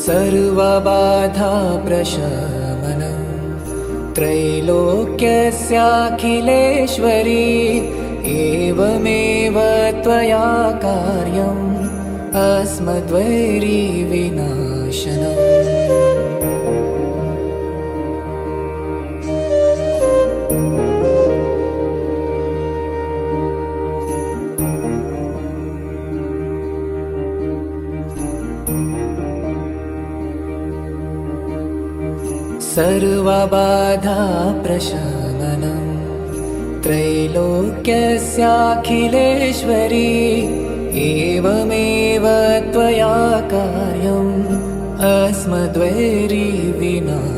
सर्वबाधा प्रशमनं त्रैलोक्यस्याखिलेश्वरी एवमेव त्वया कार्यम् अस्मद्वैरिविनाशनम्। सर्वबाधा प्रशमनं त्रैलोक्यस्याखिलेश्वरी एवमेव त्वया कार्यम् अस्मद्वैरिविनाशनम्।